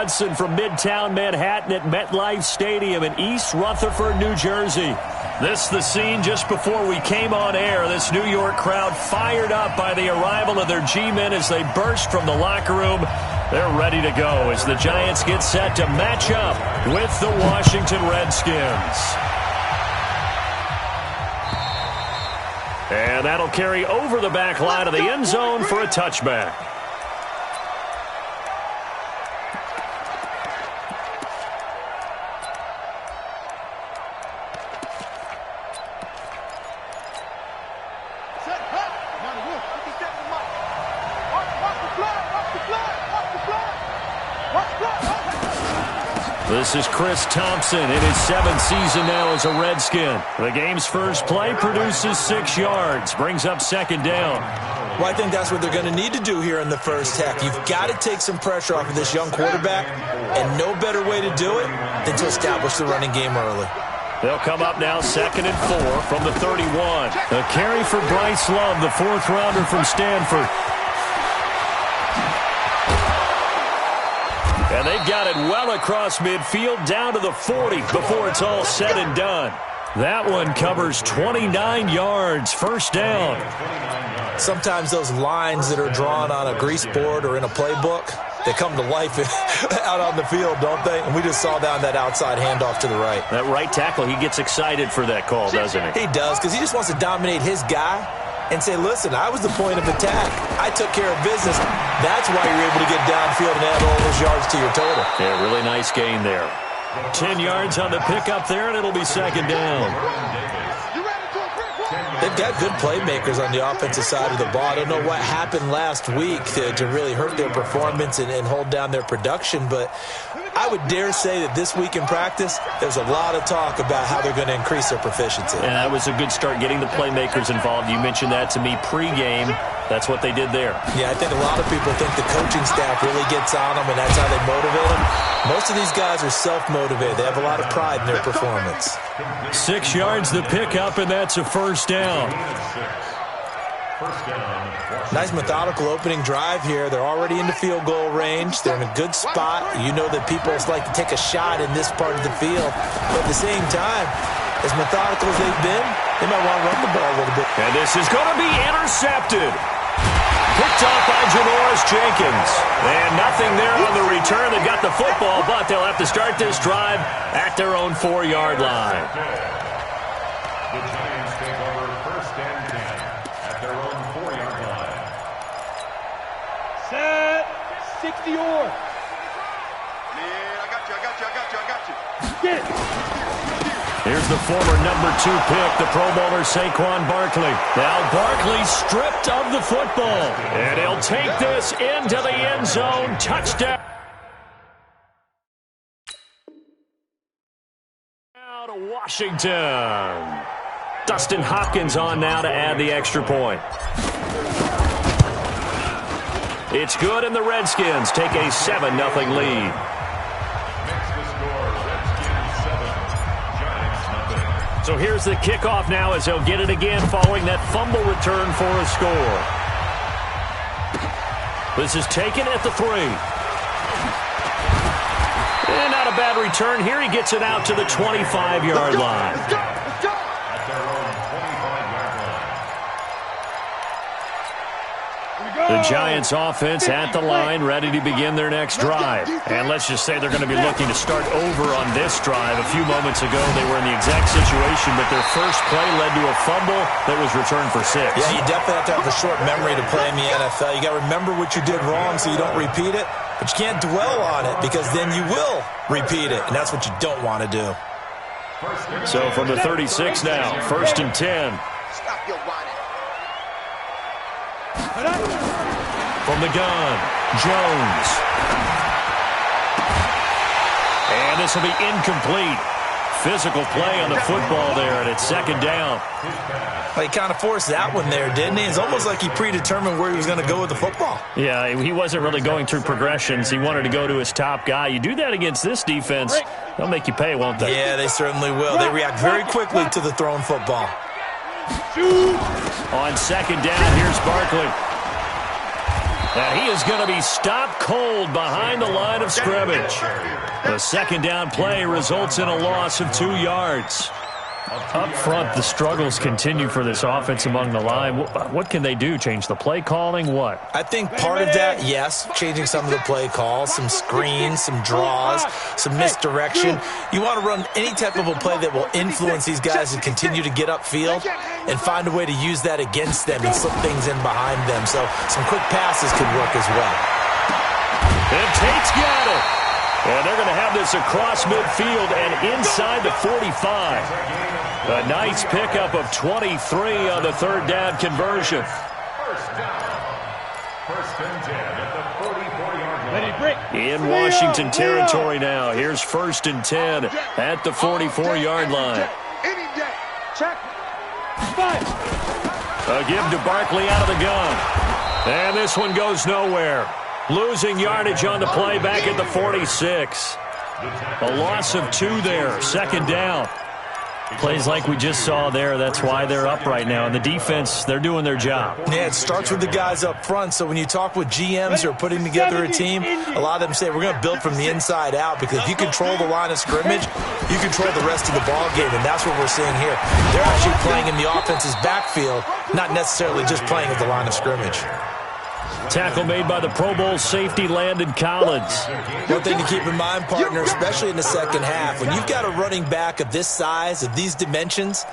Hudson from Midtown Manhattan at MetLife Stadium in East Rutherford, New Jersey. This is the scene just before we came on air. This New York crowd fired up by the arrival of their G-men as they burst from the locker room. They're ready to go as the Giants get set to match up with the Washington Redskins. And that'll carry over the back line of the end zone for a touchback. This is Chris Thompson in his 7th season now as a Redskin. The game's first play produces 6 yards, brings up second down. Well, I think that's what they're going to need to do here in the first half. You've got to take some pressure off of this young quarterback, and no better way to do it than to establish the running game early. They'll come up now 2nd and 4 from the 31. A carry for Bryce Love, the 4th rounder from Stanford. And they've got it well across midfield down to the 40 before it's all said and done. That one covers 29 yards, first down. Sometimes those lines that are drawn on a grease board or in a playbook, they come to life out on the field, don't they? And we just saw down that outside handoff to the right. That right tackle, he gets excited for that call, doesn't he? He does, because he just wants to dominate his guy and say, listen, I was the point of attack. I took care of business. That's why you're able to get downfield and add all those yards to your total. Yeah, really nice gain there. 10 yards on the pickup there, and it'll be second down. They've got good playmakers on the offensive side of the ball. I don't know what happened last week to really hurt their performance and hold down their production, but I would dare say that this week in practice, there's a lot of talk about how they're going to increase their proficiency. And that was a good start, getting the playmakers involved. You mentioned that to me pregame. That's what they did there. Yeah, I think a lot of people think the coaching staff really gets on them, and that's how they motivate them. Most of these guys are self-motivated. They have a lot of pride in their performance. 6 yards the pickup, and that's a first down. Nice methodical opening drive here. They're already into field goal range. They're in a good spot. You know that people like to take a shot in this part of the field. But at the same time, as methodical as they've been, they might want to run the ball a little bit. And this is going to be intercepted. Picked off by Janoris Jenkins. And nothing there on the return. They've got the football, but they'll have to start this drive at their own 4-yard line. The Giants take over 1st and 10 at their own 4-yard line. Set. 60 or. Yeah, I got you. Get it. Here's the former number 2 pick, the Pro Bowler Saquon Barkley. Now Barkley stripped of the football. And he'll take this into the end zone. Touchdown. Now to Washington. Dustin Hopkins on now to add the extra point. It's good, and the Redskins take a 7-0 lead. So here's the kickoff now as they'll get it again following that fumble return for a score. This is taken at the 3. And not a bad return here. He gets it out to the 25-yard line. The Giants offense at the line, ready to begin their next drive. And let's just say they're going to be looking to start over on this drive. A few moments ago, they were in the exact situation, but their first play led to a fumble that was returned for 6. Yeah, you definitely have to have a short memory to play in the NFL. You got to remember what you did wrong so you don't repeat it, but you can't dwell on it because then you will repeat it, and that's what you don't want to do. So from the 36 now, 1st and 10. Stop your whining. From the gun, Jones. And this will be incomplete. Physical play on the football there, and it's 2nd down. Well, he kind of forced that one there, didn't he? It's almost like he predetermined where he was going to go with the football. Yeah, he wasn't really going through progressions. He wanted to go to his top guy. You do that against this defense, they'll make you pay, won't they? Yeah, they certainly will. They react very quickly to the thrown football. On 2nd down, here's Barkley. And he is going to be stopped cold behind the line of scrimmage. The second down play results in a loss of 2 yards. Up front, the struggles continue for this offense among the line. What can they do? Change the play calling? What? I think part of that, yes, changing some of the play calls, some screens, some draws, some misdirection. You want to run any type of a play that will influence these guys to continue to get upfield and find a way to use that against them and slip things in behind them. So some quick passes could work as well. And Tate's got it. And they're going to have this across midfield and inside the 45. A nice pickup of 23 on the third down conversion. First and 10 at the 44-yard line. In Washington territory now. Here's first and 10 at the 44-yard line. Check. A give to Barkley out of the gun. And this one goes nowhere. Losing yardage on the play back at the 46. A loss of 2 there. Second down. Plays like we just saw there, that's why they're up right now. And the defense, they're doing their job. Yeah, it starts with the guys up front. So when you talk with GMs who are putting together a team, a lot of them say we're going to build from the inside out, because if you control the line of scrimmage, you control the rest of the ball game, and that's what we're seeing here. They're actually playing in the offense's backfield, not necessarily just playing at the line of scrimmage. Tackle made by the Pro Bowl safety Landon Collins. One thing to keep in mind, partner, especially in the second half, when you've got a running back of this size, of these dimensions,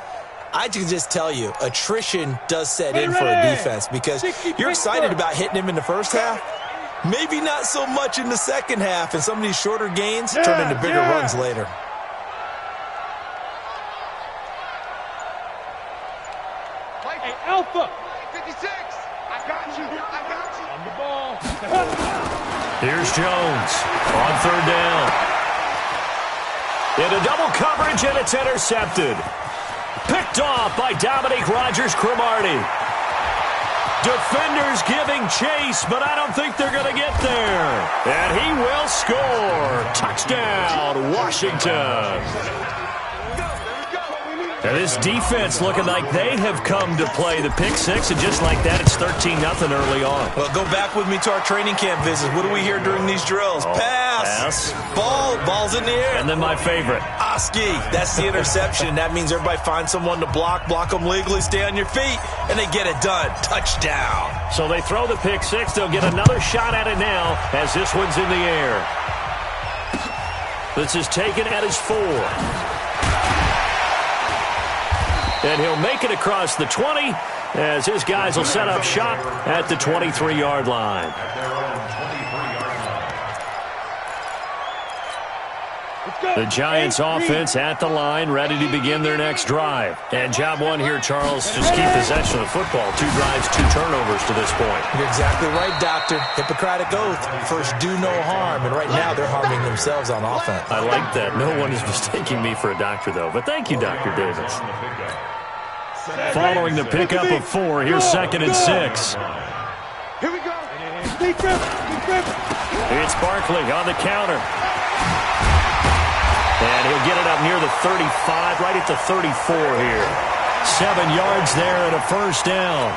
I can just tell you, attrition does set in for a defense, because you're excited about hitting him in the first half. Maybe not so much in the second half, and some of these shorter gains turn into bigger runs later. Hey, Alpha. 56. I got you. On the ball. Here's Jones on third down. In a double coverage, and it's intercepted. Picked off by Dominique Rodgers-Cromartie. Defenders giving chase, but I don't think they're going to get there. And he will score. Touchdown, Washington. And this defense looking like they have come to play the pick six, and just like that, it's 13-0 early on. Well, go back with me to our training camp visits. What do we hear during these drills? Pass. Ball's in the air. And then my favorite. Oski. That's the interception. That means everybody finds someone to block them legally, stay on your feet, and they get it done. Touchdown. So they throw the pick six. They'll get another shot at it now as this one's in the air. This is taken at his 4. And he'll make it across the 20 as his guys will set up shop at the 23-yard line. The Giants offense at the line, ready to begin their next drive. And job one here, Charles, just keep possession of the football. 2 drives, 2 turnovers to this point. You're exactly right, Doctor. Hippocratic oath. First, do no harm. And right now, they're harming themselves on offense. I like that. No one is mistaking me for a doctor, though. But thank you, Dr. Davis. Following the pickup of 4, here's second and 6. Here we go. It's Barkley on the counter. And he'll get it up near the 35, right at the 34 here. 7 yards there and a first down.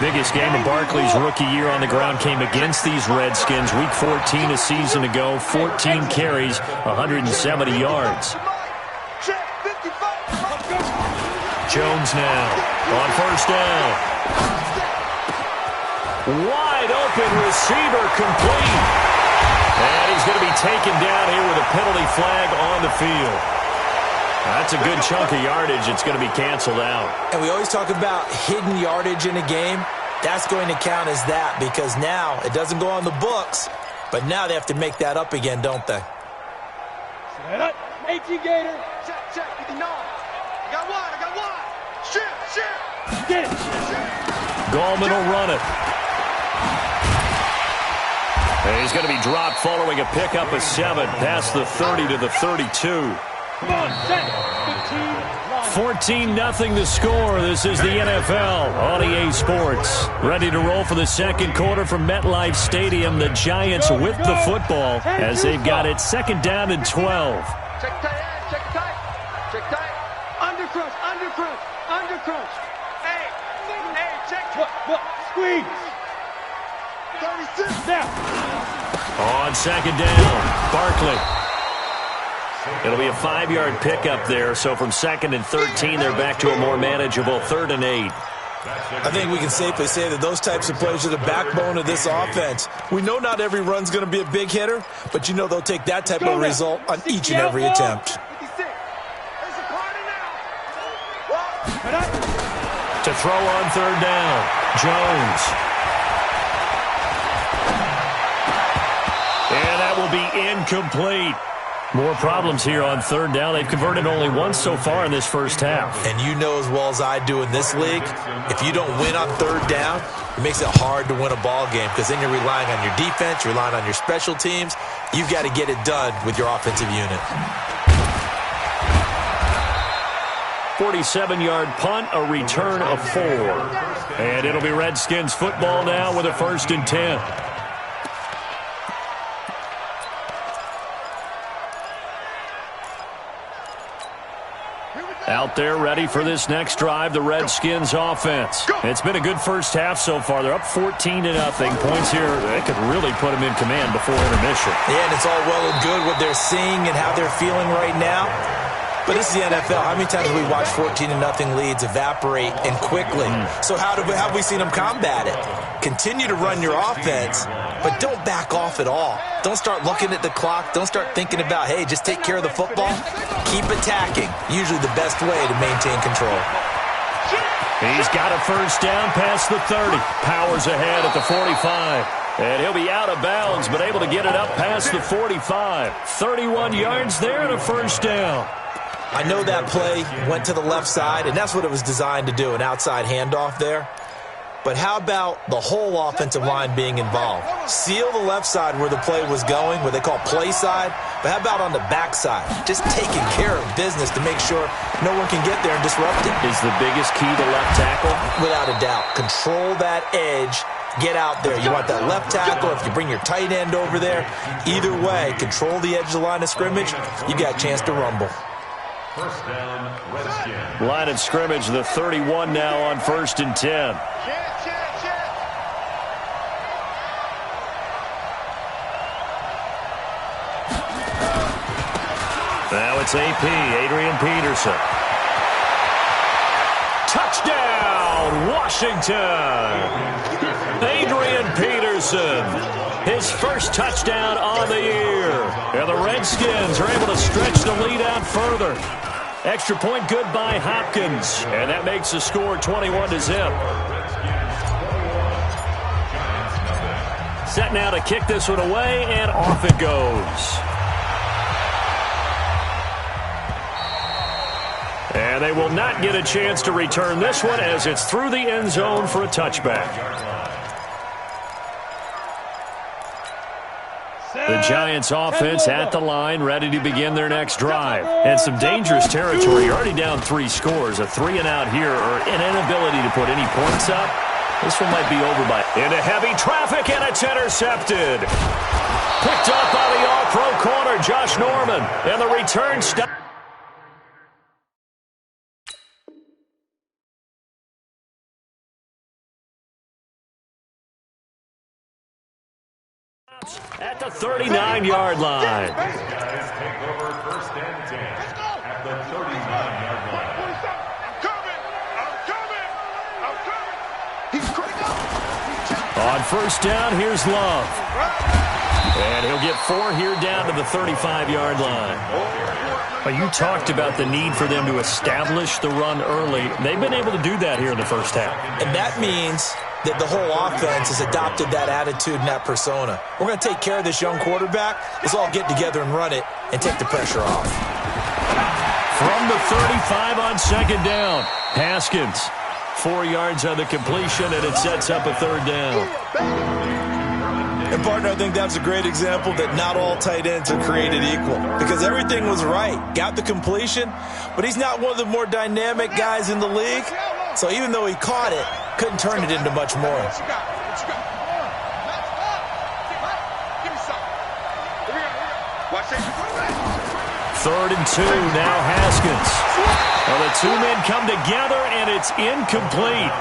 Biggest game of Barkley's rookie year on the ground came against these Redskins. Week 14 a season ago, 14 carries, 170 yards. Jones now on first down. Wide open receiver complete. And he's going to be taken down here with a penalty flag on the field. That's a good chunk of yardage. It's going to be canceled out. And we always talk about hidden yardage in a game. That's going to count as that, because now it doesn't go on the books, but now they have to make that up again, don't they? Set up. AT Gator. Check. 59. I got one. Shit. Get it. Gallman will run it. And he's going to be dropped following a pickup of 7 past the 30 to the 32. Come on, set. 14-0 the score. This is the NFL on EA Sports. Ready to roll for the second quarter from MetLife Stadium. The Giants with the football as they've got it second down and 12. Check tight. Under crunch. Hey, check. What? Squeeze. 36. Now. On second down, Barkley. It'll be a 5-yard pickup there, so from 2nd and 13, they're back to a more manageable 3rd and 8. I think we can safely say that those types of plays are the backbone of this offense. We know not every run's going to be a big hitter, but you know they'll take that type of result on each and every attempt. 56. There's a party now. To throw on 3rd down, Jones. And that will be incomplete. More problems here on 3rd down. They've converted only once so far in this first half. And you know as well as I do in this league, if you don't win on 3rd down, it makes it hard to win a ball game because then you're relying on your defense, you're relying on your special teams. You've got to get it done with your offensive unit. 47-yard punt, a return of 4. And it'll be Redskins football now with a 1st and 10. Out there ready for this next drive, the Redskins offense. It's been a good first half so far. They're up 14-0. Points here, they could really put them in command before intermission. Yeah, and it's all well and good what they're seeing and how they're feeling right now. But this is the NFL. How many times have we watched 14-0 leads evaporate and quickly? So how have we seen them combat it? Continue to run your offense, but don't back off at all. Don't start looking at the clock. Don't start thinking about, hey, just take care of the football. Keep attacking. Usually the best way to maintain control. He's got a 1st down past the 30. Powers ahead at the 45. And he'll be out of bounds, but able to get it up past the 45. 31 yards there and a 1st down. I know that play went to the left side, and that's what it was designed to do, an outside handoff there. But how about the whole offensive line being involved? Seal the left side where the play was going, what they call play side. But how about on the back side? Just taking care of business to make sure no one can get there and disrupt it. Is the biggest key to left tackle? Without a doubt. Control that edge. Get out there. You want that left tackle. If you bring your tight end over there, either way, control the edge of the line of scrimmage. You got a chance to rumble. 1st down, Redskins. Line of scrimmage, the 31 now on 1st and 10. Now it's AP, Adrian Peterson. Touchdown, Washington! Adrian Peterson, his 1st touchdown on the year. And the Redskins are able to stretch the lead out further. Extra point good by Hopkins. And that makes the score 21-0. Set now to kick this one away, and off it goes. And they will not get a chance to return this one as it's through the end zone for a touchback. The Giants offense at the line, ready to begin their next drive. And some dangerous territory. You're already down 3 scores. A 3-and-out here, or an inability to put any points up. This one might be over by into heavy traffic, and it's intercepted. Picked up by the all-pro corner, Josh Norman. And the return stop. At the 39-yard line. These guys take over 1st and 10 at the 39-yard line. I'm coming. He's crazy. On 1st down, here's Love. And he'll get 4 here down to the 35-yard line. Well, you talked about the need for them to establish the run early. They've been able to do that here in the first half. And that means that the whole offense has adopted that attitude and that persona. We're going to take care of this young quarterback. Let's all get together and run it and take the pressure off. From the 35 on 2nd down, Haskins. 4 yards on the completion, and it sets up a 3rd down. And, partner, I think that's a great example that not all tight ends are created equal because everything was right. Got the completion, but he's not one of the more dynamic guys in the league. So even though he caught it, couldn't turn it into much more. What you got? Give me some. Here we go. Watch that. 3rd and 2, now Haskins. Well, the 2 men come together, and it's incomplete.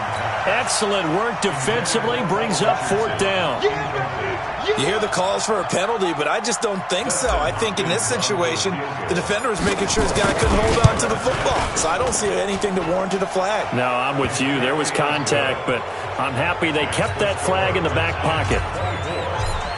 Excellent work defensively, brings up 4th down. You hear the calls for a penalty, but I just don't think so. I think in this situation, the defender was making sure his guy couldn't hold on to the football. So I don't see anything that warranted a flag. No, I'm with you. There was contact, but I'm happy they kept that flag in the back pocket.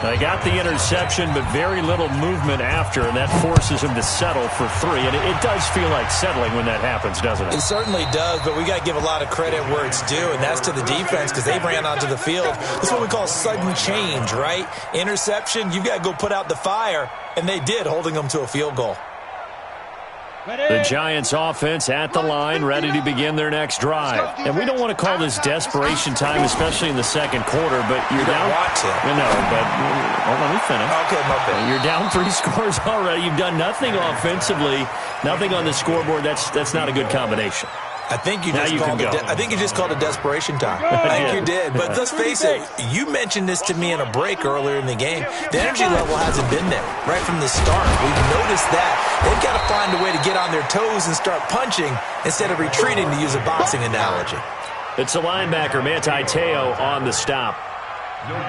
They got the interception, but very little movement after, and that forces him to settle for 3. And it does feel like settling when that happens, doesn't it? It certainly does, but we got to give a lot of credit where it's due, and that's to the defense because they ran onto the field. This is what we call sudden change, right? Interception, you've got to go put out the fire, and they did, holding them to a field goal. The Giants offense at the line, ready to begin their next drive. And we don't want to call this desperation time, especially in the second quarter, but you're down. Want to. No, but let me finish. Okay, my bad. You're down 3 scores already. You've done nothing offensively, nothing on the scoreboard. That's not a good combination. I think you just called it desperation time. I think you did. But let's face it, you mentioned this to me in a break earlier in the game. The energy level hasn't been there right from the start. We've noticed that. They've got to find a way to get on their toes and start punching instead of retreating, to use a boxing analogy. It's a linebacker, Manti Te'o, on the stop.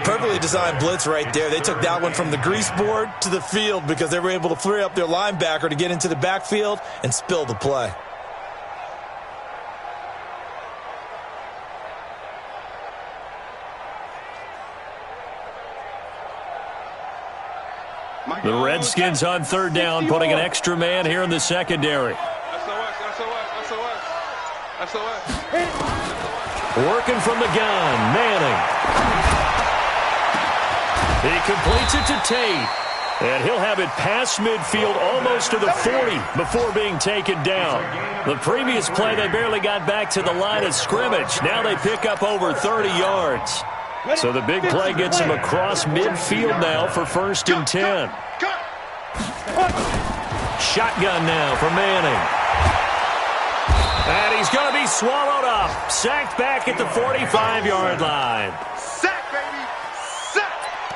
Perfectly designed blitz right there. They took that one from the grease board to the field because they were able to free up their linebacker to get into the backfield and spill the play. The Redskins on 3rd down, putting an extra man here in the secondary. Working from the gun, Manning. He completes it to Tate. And he'll have it past midfield, almost to the 40, before being taken down. The previous play, they barely got back to the line of scrimmage. Now they pick up over 30 yards. So the big play gets him across midfield now for 1st and 10. Shotgun now for Manning. And he's going to be swallowed up. Sacked back at the 45-yard line. Sack, baby. Sack.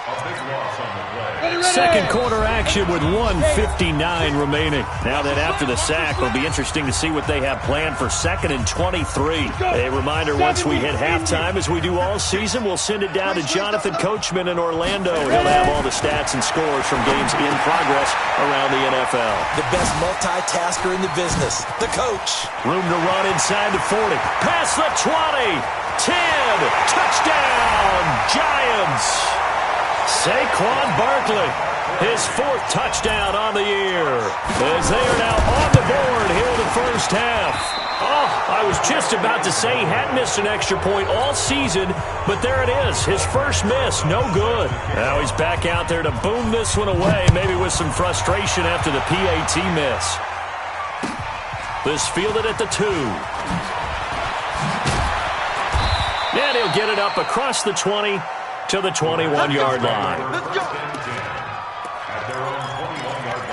A big loss on the play. Second quarter action with 1:59 remaining. Now that after the sack, it'll be interesting to see what they have planned for 2nd and 23. A reminder, once we hit halftime, as we do all season, we'll send it down to Jonathan Coachman in Orlando. He'll have all the stats and scores from games in progress around the NFL. The best multitasker in the business, the coach. Room to run inside the 40. Past the 20. 10. Touchdown, Giants. Saquon Barkley, his 4th touchdown on the year, as they are now on the board here in the first half. Oh, I was just about to say he hadn't missed an extra point all season, but there it is, his first miss, no good. Now he's back out there to boom this one away, maybe with some frustration after the PAT miss. This fielded at the 2. And he'll get it up across the 20 to the 21-yard line. Let's go. At their own 21-yard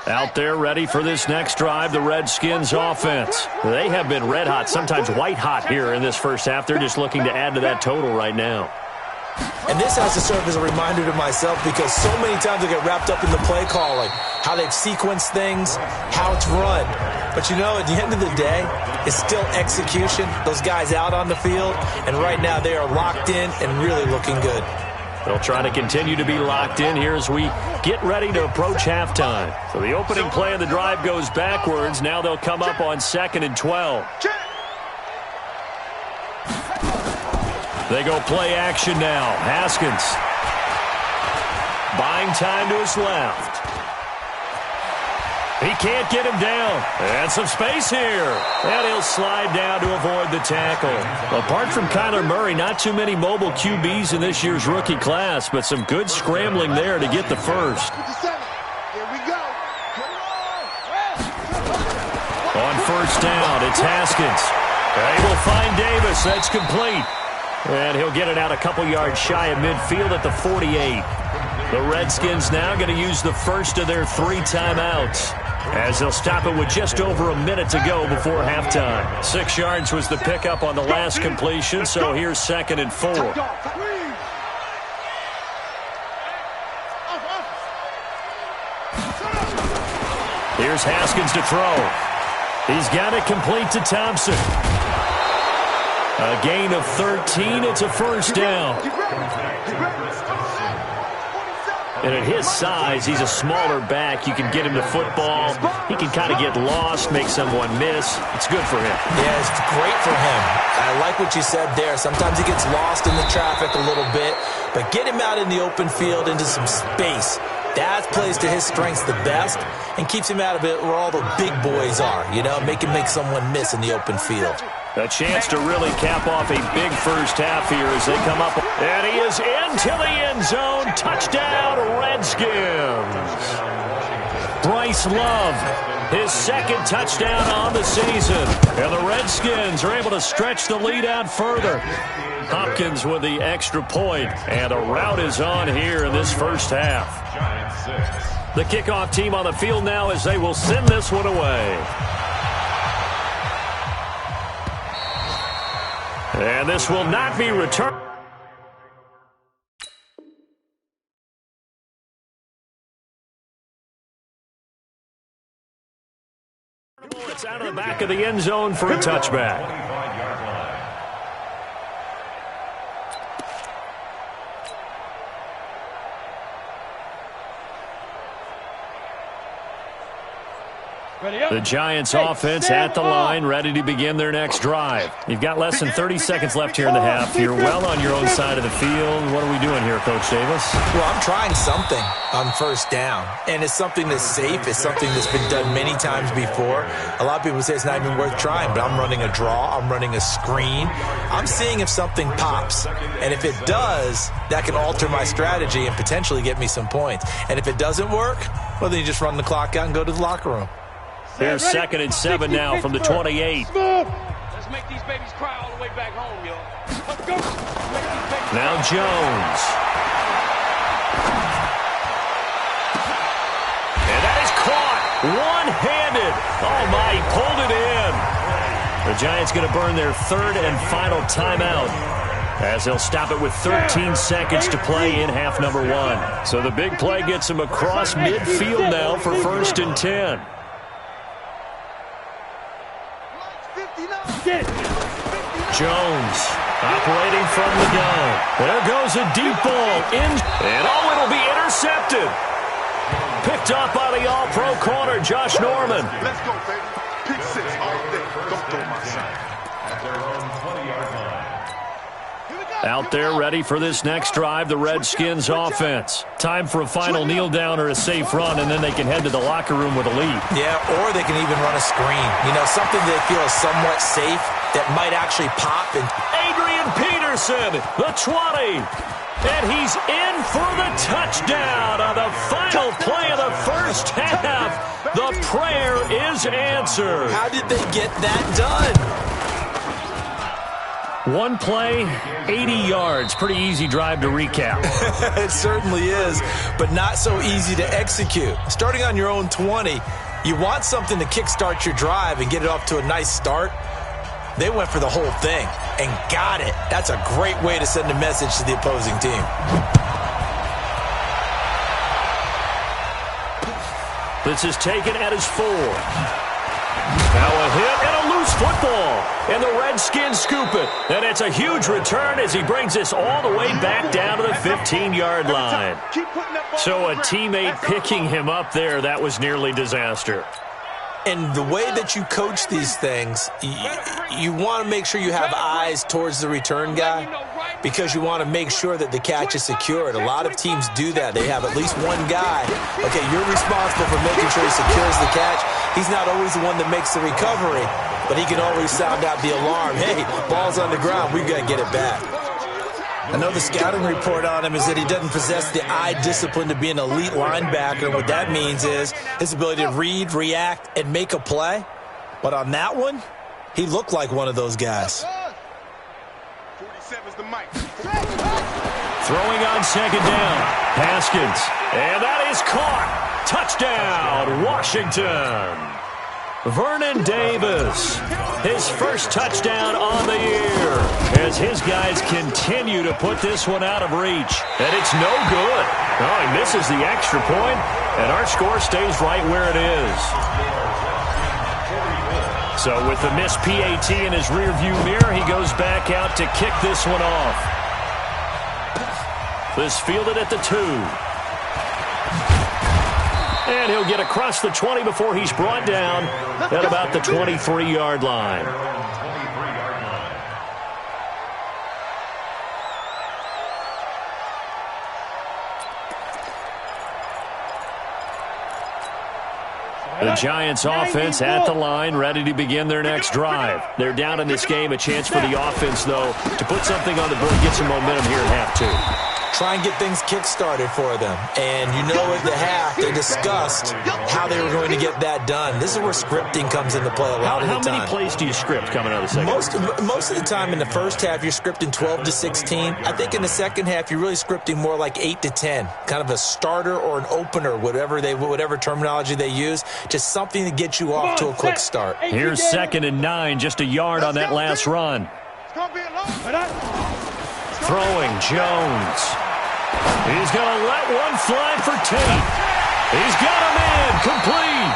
line. Out there ready for this next drive, the Redskins offense. They have been red hot, sometimes white hot here in this first half. They're just looking to add to that total right now. And this has to serve as a reminder to myself because so many times I get wrapped up in the play calling, how they've sequenced things, how it's run. But, you know, at the end of the day, it's still execution. Those guys out on the field, and right now they are locked in and really looking good. They'll try to continue to be locked in here as we get ready to approach halftime. So the opening play of the drive goes backwards. Now they'll come up on 2nd and 12. They go play action now. Haskins buying time to his left. He can't get him down. And some space here. And he'll slide down to avoid the tackle. Apart from Kyler Murray, not too many mobile QBs in this year's rookie class, but some good scrambling there to get the first. Here we go. On 1st down, it's Haskins. They will find Davis. That's complete. And he'll get it out a couple yards shy of midfield at the 48. The Redskins now going to use the first of their 3 timeouts, as they'll stop it with just over a minute to go before halftime. 6 yards was the pickup on the last completion, so here's 2nd and 4. Here's Haskins to throw. He's got it complete to Thompson. A gain of 13. It's a first down. And at his size, he's a smaller back. You can get him to football. He can kind of get lost, make someone miss. It's good for him. Yeah, it's great for him. I like what you said there. Sometimes he gets lost in the traffic a little bit, but get him out in the open field into some space. That plays to his strengths the best and keeps him out of it where all the big boys are, you know, make someone miss in the open field. A chance to really cap off a big first half here as they come up. And he is into the end zone. Touchdown, Redskins. Bryce Love, his second touchdown on the season. And the Redskins are able to stretch the lead out further. Hopkins with the extra point. And a rout is on here in this first half. The kickoff team on the field now as they will send this one away. And this will not be returned. It's out of the back of the end zone for a touchback. The Giants offense at the line, ready to begin their next drive. You've got less than 30 seconds left here in the half. You're well on your own side of the field. What are we doing here, Coach Davis? Well, I'm trying something on first down, and it's something that's safe. It's something that's been done many times before. A lot of people say it's not even worth trying, but I'm running a draw. I'm running a screen. I'm seeing if something pops, and if it does, that can alter my strategy and potentially get me some points. And if it doesn't work, well, then you just run the clock out and go to the locker room. Here's 2nd and 7 now from the 28. Let's make these babies cry all the way back home, yo. Let's go. Now Jones. And that is caught. One-handed. Oh, my, he pulled it in. The Giants going to burn their third and final timeout as they'll stop it with 13 seconds to play in half number 1. So the big play gets him across midfield now for 1st and 10. Jones operating from the gun. There goes a deep ball in, and oh, it'll be intercepted. Picked up by the all-pro corner, Josh Norman. Let's go, baby. Pick 6 all day. Don't throw my shot. At their own 20-yard line. Out there ready for this next drive, the Redskins offense. Time for a final kneel down or a safe run, and then they can head to the locker room with a lead. Yeah, or they can even run a screen. You know, something they feel is somewhat safe that might actually pop. And Adrian Peterson, the 20. And he's in for the touchdown on the final play of the first half. The prayer is answered. how did they get that done? One play, 80 yards. Pretty easy drive to recap. It certainly is, but not so easy to execute. Starting on your own 20, you want something to kickstart your drive and get it off to a nice start. They went for the whole thing and got it. That's a great way to send a message to the opposing team. This is taken at his 4. Now a hit and a loose football. And the Redskins scoop it. And it's a huge return as he brings this all the way back down to the 15-yard line. So a teammate picking him up there, that was nearly disaster. And the way that you coach these things, you want to make sure you have eyes towards the return guy because you want to make sure that the catch is secured. A lot of teams do that. They have at least one guy. Okay, you're responsible for making sure he secures the catch. He's not always the one that makes the recovery, but he can always sound out the alarm. Hey, ball's on the ground. We've got to get it back. I know the scouting report on him is that he doesn't possess the eye discipline to be an elite linebacker. What that means is his ability to read, react, and make a play. But on that one, he looked like one of those guys. 47's the mic. Throwing on 2nd down. Haskins. And that is caught. Touchdown, Washington. Vernon Davis, his first touchdown on the year, as his guys continue to put this one out of reach. And it's no good. Oh, he misses the extra point, and our score stays right where it is. So with the missed PAT in his rearview mirror, he goes back out to kick this one off. This fielded at the 2. And he'll get across the 20 before he's brought down at about the 23-yard line. The Giants offense at the line, ready to begin their next drive. They're down in this game. A chance for the offense, though, to put something on the board, get some momentum here at half 2. Try and get things kick-started for them. And you know at the half, they discussed how they were going to get that done. This is where scripting comes into play a lot of the time. How many plays do you script coming out of the second half? Most of the time in the first half, you're scripting 12 to 16. I think in the second half, you're really scripting more like 8 to 10. Kind of a starter or an opener, whatever terminology they use. Just something to get you off to a quick start. Here's 2nd and 9, just a yard on that last run. Throwing Jones. He's going to let one fly for Tate. He's got him in, complete.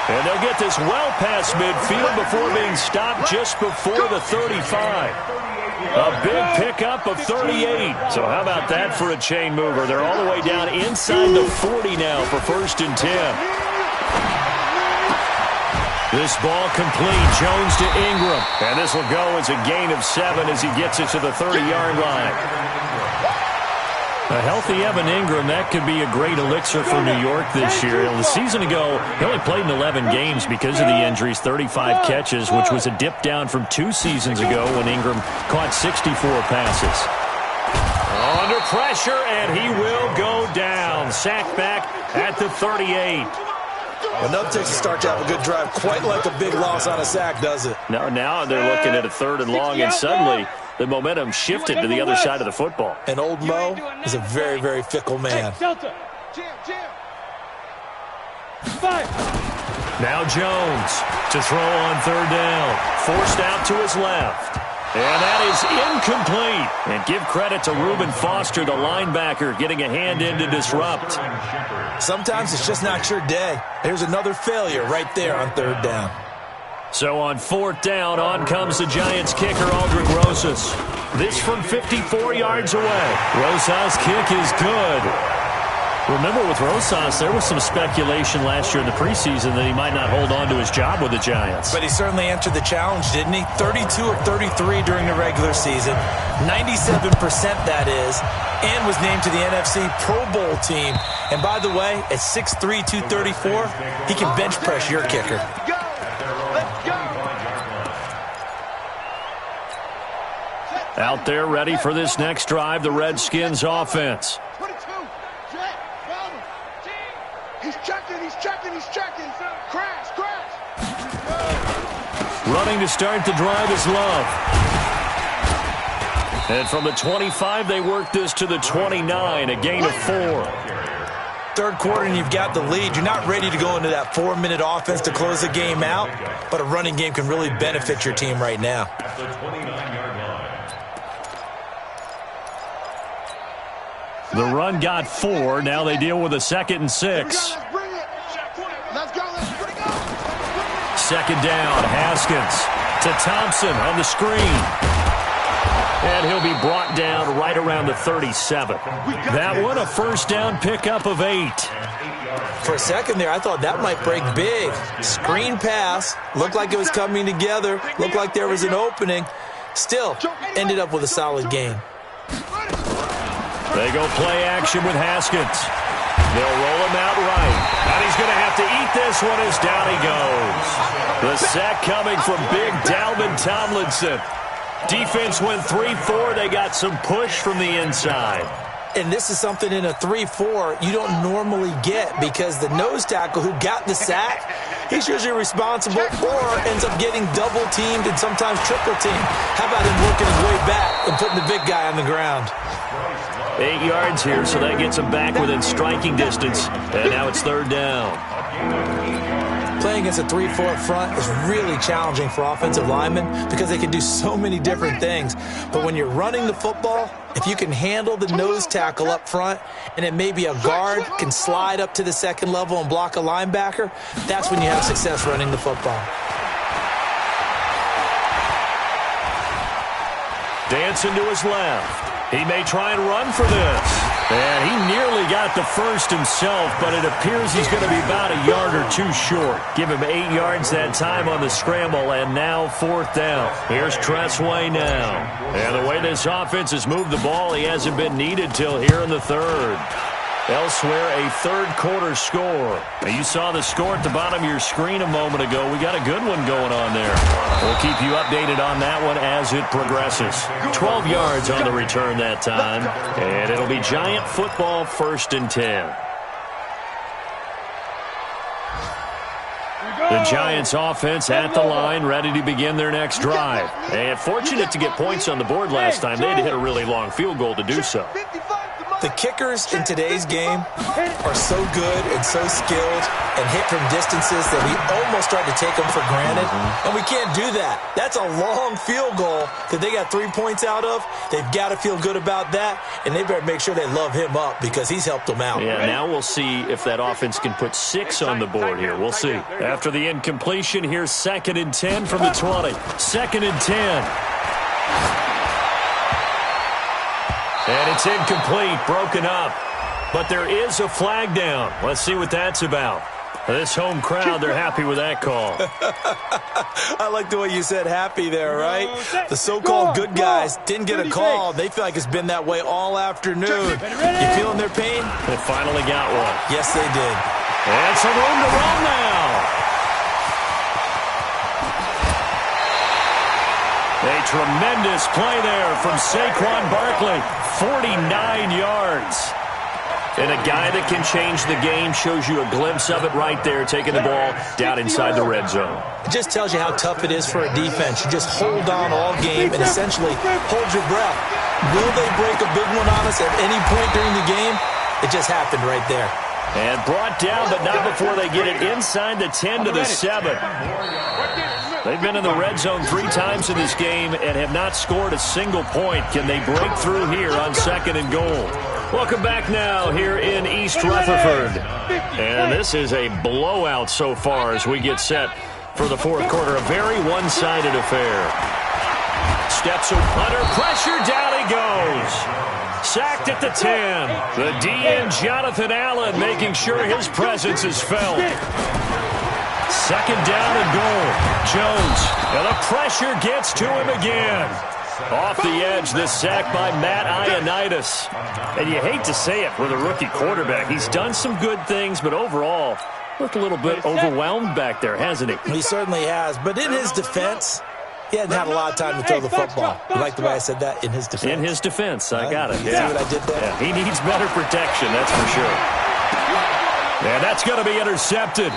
And they'll get this well past midfield before being stopped just before the 35. A big pickup of 38. So how about that for a chain mover? They're all the way down inside the 40 now for 1st and 10. This ball complete. Jones to Ingram. And this will go as a gain of 7 as he gets it to the 30-yard line. A healthy Evan Ingram, that could be a great elixir for New York this year. The season ago, he only played in 11 games because of the injuries, 35 catches, which was a dip down from 2 seasons ago when Ingram caught 64 passes. Under pressure, and he will go down. Sacked back at the 38. Well, nothing takes a start to have a good drive quite like a big loss on a sack, does it? No, now they're looking at a 3rd and long, and suddenly the momentum shifted to the other side of the football. And old Mo is a very, very fickle man. Now Jones to throw on 3rd down. Forced out to his left. And that is incomplete. And give credit to Reuben Foster, the linebacker, getting a hand in to disrupt. Sometimes it's just not your day. There's another failure right there on 3rd down. So on 4th down, on comes the Giants kicker, Aldrick Rosas. This from 54 yards away. Rosas' kick is good. Remember, with Rosas, there was some speculation last year in the preseason that he might not hold on to his job with the Giants. But he certainly answered the challenge, didn't he? 32 of 33 during the regular season. 97% that is. And was named to the NFC Pro Bowl team. And by the way, at 6'3", 234, he can bench press your kicker. Out there ready for this next drive, the Redskins offense. He's checking. Crash. Running to start the drive is Love. And from the 25, they work this to the 29, a gain of 4. 3rd quarter and you've got the lead. You're not ready to go into that 4-minute offense to close the game out, but a running game can really benefit your team right now. The run got 4. Now they deal with a 2nd and 6. Let's go. 2nd down, Haskins to Thompson on the screen. And he'll be brought down right around the 37. That one, a 1st down pickup of 8. For a second there, I thought that might break big. Screen pass. Looked like it was coming together. Looked like there was an opening. Still, ended up with a solid gain. They go play action with Haskins. They'll roll him out right. And he's going to have to eat this one as down he goes. The sack coming from big Dalvin Tomlinson. Defense went 3-4. They got some push from the inside. And this is something in a 3-4 you don't normally get because the nose tackle who got the sack, he's usually responsible or ends up getting double-teamed and sometimes triple-teamed. How about him working his way back and putting the big guy on the ground? 8 yards here, so that gets him back within striking distance. And now it's 3rd down. Playing against a 3-4 front is really challenging for offensive linemen because they can do so many different things. But when you're running the football, if you can handle the nose tackle up front and then maybe a guard can slide up to the second level and block a linebacker, that's when you have success running the football. Dancing to his left. He may try and run for this. And he nearly got the first himself, but it appears he's going to be about a yard or two short. Give him 8 yards that time on the scramble, and now 4th down. Here's Tressway now. And the way this offense has moved the ball, he hasn't been needed till here in the 3rd. Elsewhere, a 3rd quarter score. Now, you saw the score at the bottom of your screen a moment ago. We got a good one going on there. We'll keep you updated on that one as it progresses. 12 yards on the return that time. And it'll be Giant football, 1st and 10. The Giants offense at the line, ready to begin their next drive. And fortunate to get points on the board last time. They had to hit a really long field goal to do so. The kickers in today's game are so good and so skilled and hit from distances that we almost start to take them for granted. And we can't do that. That's a long field goal that they got 3 points out of. They've got to feel good about that, and they better make sure they love him up because he's helped them out. Yeah, now we'll see if that offense can put 6 on the board here. We'll see. After the incompletion, here's 2nd and 10 from the 20. 2nd and 10. And it's incomplete, broken up. But there is a flag down. Let's see what that's about. This home crowd, they're happy with that call. I like the way you said happy there, right? The so-called good guys didn't get a call. They feel like it's been that way all afternoon. You feeling their pain? They finally got one. Yes, they did. And some room to run now. A tremendous play there from Saquon Barkley. 49 yards. And a guy that can change the game shows you a glimpse of it right there, taking the ball down inside the red zone. It just tells you how tough it is for a defense. You just hold on all game and essentially hold your breath. Will they break a big one on us at any point during the game? It just happened right there. And brought down, but not before they get it inside the 10 to the 7. They've been in the red zone 3 times in this game and have not scored a single point. Can they break through here on 2nd and goal? Welcome back now here in East Rutherford. And this is a blowout so far as we get set for the 4th quarter. A very one-sided affair. Steps of punter, pressure, down he goes. Sacked at the 10. The DN, Jonathan Allen, making sure his presence is felt. 2nd down and goal. Jones, and the pressure gets to him again. Off the edge, this sack by Matt Ioannidis. And you hate to say it with a rookie quarterback. He's done some good things, but overall, looked a little bit overwhelmed back there, hasn't he? He certainly has. But in his defense, he hasn't had a lot of time to throw the football. You like the way I said that? In his defense. In his defense, I got it. You see what I did there? Yeah, he needs better protection, that's for sure. And that's going to be intercepted.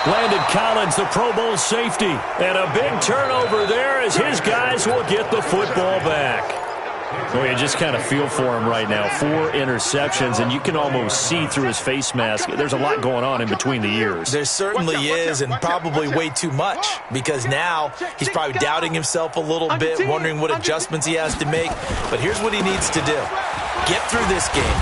Landon Collins, the Pro Bowl safety. And a big turnover there as his guys will get the football back. Well, you just kind of feel for him right now. 4 interceptions, and you can almost see through his face mask. There's a lot going on in between the ears. There certainly is, and probably way too much, because now he's probably doubting himself a little bit, wondering what adjustments he has to make. But here's what he needs to do. Get through this game.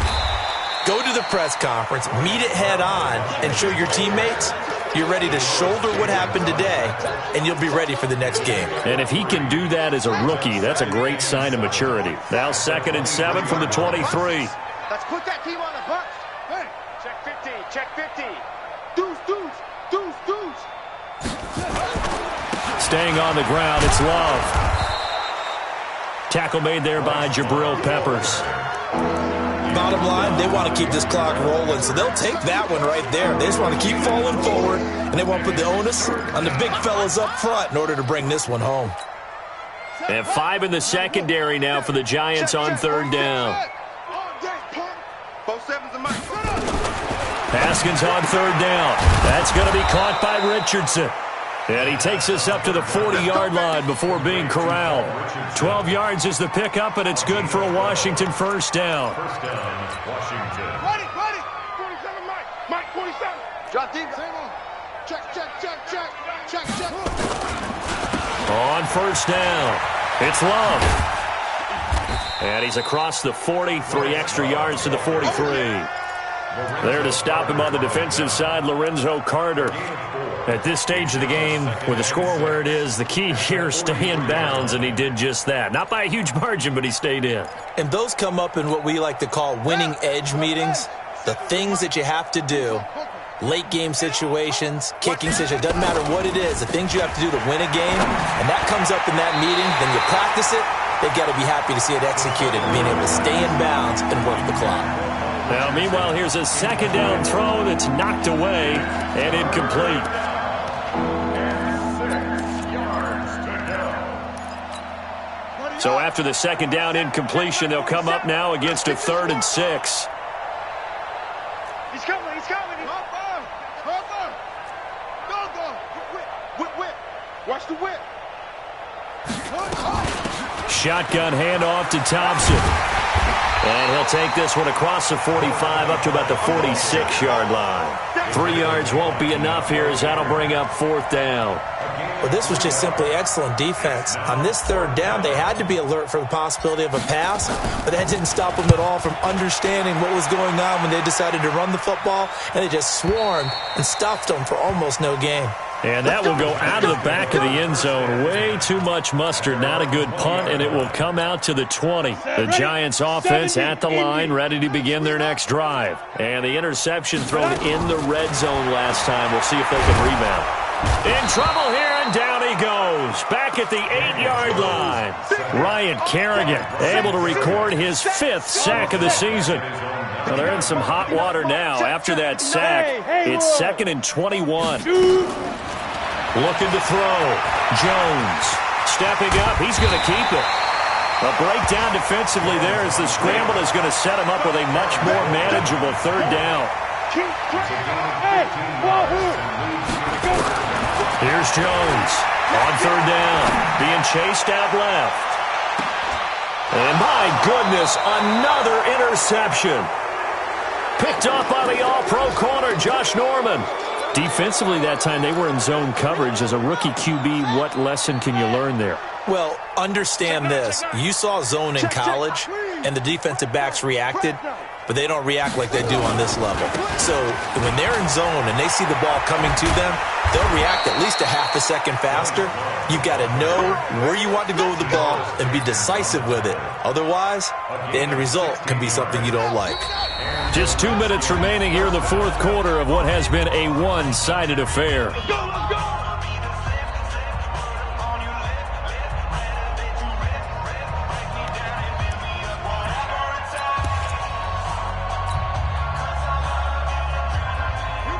Go to the press conference, meet it head on, and show your teammates you're ready to shoulder what happened today, and you'll be ready for the next game. And if he can do that as a rookie, that's a great sign of maturity. Now 2nd and 7 from the 23. Let's put that team on the bus. Hey, check 50, check 50. Deuce, deuce, deuce, deuce. Staying on the ground, it's Love. Tackle made there by Jabril Peppers. Bottom line, they want to keep this clock rolling, so they'll take that one right there. They just want to keep falling forward, and they want to put the onus on the big fellas up front in order to bring this one home. And 5 in the secondary now for the Giants on 3rd down. Haskins on 3rd down. That's going to be caught by Richardson. And he takes us up to the 40-yard line before being corralled. 12 yards is the pickup, and it's good for a Washington 1st down. First down, Washington. Ready, ready. 47, Mike. Mike, 47. John Dean. Check, check, check, check. On first down, it's Love. And he's across the 40, 3 extra yards to the 43. There to stop him on the defensive side, Lorenzo Carter. At this stage of the game, with the score where it is, the key here, stay in bounds, and he did just that. Not by a huge margin, but he stayed in. And those come up in what we like to call winning edge meetings. The things that you have to do, late game situations, kicking situations, doesn't matter what it is, the things you have to do to win a game, and that comes up in that meeting, then you practice it, they've got to be happy to see it executed, being able to stay in bounds and work the clock. Now, meanwhile, here's a second down throw that's knocked away and incomplete. So after the second down incompletion, they'll come up now against a 3rd and 6. He's coming, he's coming. Whip. Watch the whip. Shotgun handoff to Thompson. And he'll take this one across the 45 up to about the 46-yard line. 3 yards won't be enough here as that'll bring up 4th down. Well, this was just simply excellent defense. On this 3rd down, they had to be alert for the possibility of a pass, but that didn't stop them at all from understanding what was going on when they decided to run the football, and they just swarmed and stuffed them for almost no gain. And that will go out of the back of the end zone. Way too much mustard. Not a good punt, and it will come out to the 20. The Giants offense at the line, ready to begin their next drive. And the interception thrown in the red zone last time. We'll see if they can rebound. In trouble here, and down he goes. Back at the 8-yard line. Ryan Kerrigan able to record his 5th sack of the season. Well, they're in some hot water now. After that sack, it's 2nd and 21. Looking to throw. Jones stepping up. He's going to keep it. A breakdown defensively there as the scramble is going to set him up with a much more manageable 3rd down. Here's Jones on 3rd down, being chased out left. And my goodness, another interception. Picked off by the all-pro corner, Josh Norman. Defensively that time, they were in zone coverage. As a rookie QB, what lesson can you learn there? Well, understand this. You saw zone in college, and the defensive backs reacted, but they don't react like they do on this level. So when they're in zone and they see the ball coming to them, they'll react at least a half a second faster. You've got to know where you want to go with the ball and be decisive with it. Otherwise, the end result can be something you don't like. Just 2 minutes remaining here in the 4th quarter of what has been a one-sided affair.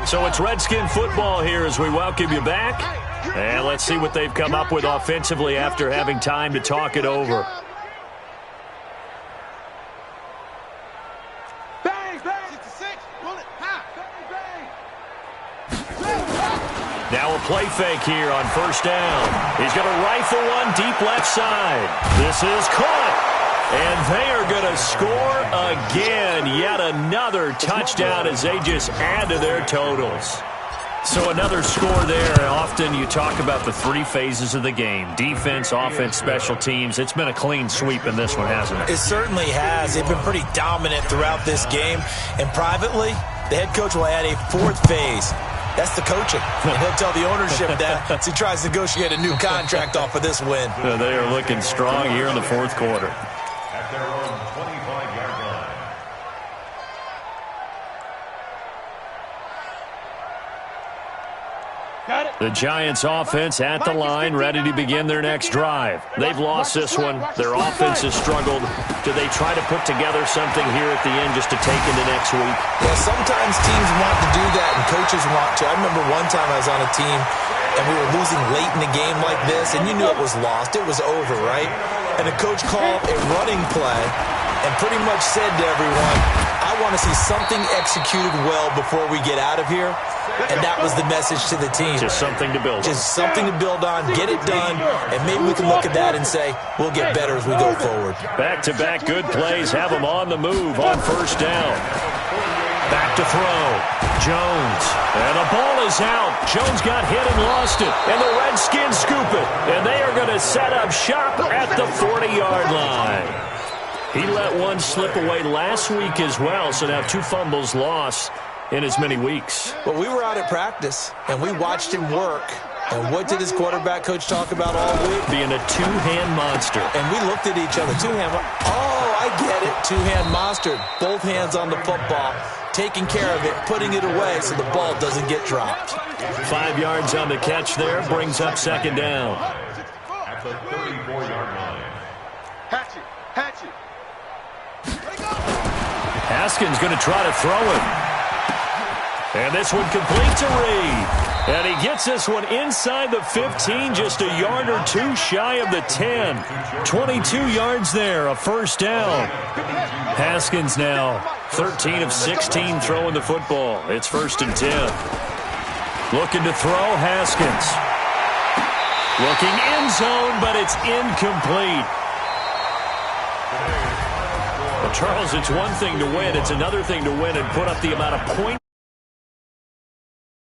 So it's Redskin football here as we welcome you back. And let's see what they've come up with offensively after having time to talk it over. Now a play fake here on 1st down. He's going to rifle one deep left side. This is caught. And they are going to score again. Yet another touchdown as they just add to their totals. So another score there. Often you talk about the 3 phases of the game. Defense, offense, special teams. It's been a clean sweep in this one, hasn't it? It certainly has. They've been pretty dominant throughout this game. And privately, the head coach will add a 4th phase. That's the coaching. And he'll tell the ownership that as he tries to negotiate a new contract off of this win. They are looking strong here in the 4th quarter. At their own 25-yard line. The Giants offense at the line, ready to begin their next drive. They've lost this one. Their offense has struggled. Do they try to put together something here at the end just to take into next week? Well, sometimes teams want to do that and coaches want to. I remember one time I was on a team and we were losing late in the game like this, and you knew it was lost. It was over, right? And the coach called a running play and pretty much said to everyone, I want to see something executed well before we get out of here. And that was the message to the team. Just something to build on. Just something to build on, get it done, and maybe we can look at that and say, we'll get better as we go forward. Back-to-back good plays have them on the move on 1st down. Back to throw. Jones. And the ball is out. Jones got hit and lost it. And the Redskins scoop it. And they are going to set up shop at the 40-yard line. He let one slip away last week as well, so now 2 fumbles lost in as many weeks. Well, we were out at practice, and we watched him work. And what did his quarterback coach talk about all week? Being a two-hand monster. And we looked at each other. Two-hand. Oh, I get it. Two-hand monster. Both hands on the football, taking care of it, putting it away so the ball doesn't get dropped. 5 yards on the catch there, brings up second down. At the 34-yard line. Hatchet. Haskins going to try to throw it. And this one complete to Reed. And he gets this one inside the 15, just a yard or 2 shy of the 10. 22 yards there, a first down. Haskins now 13 of 16 throwing the football. It's 1st and 10. Looking to throw, Haskins. Looking end zone, but it's incomplete. Well, Charles, it's one thing to win. It's another thing to win and put up the amount of points.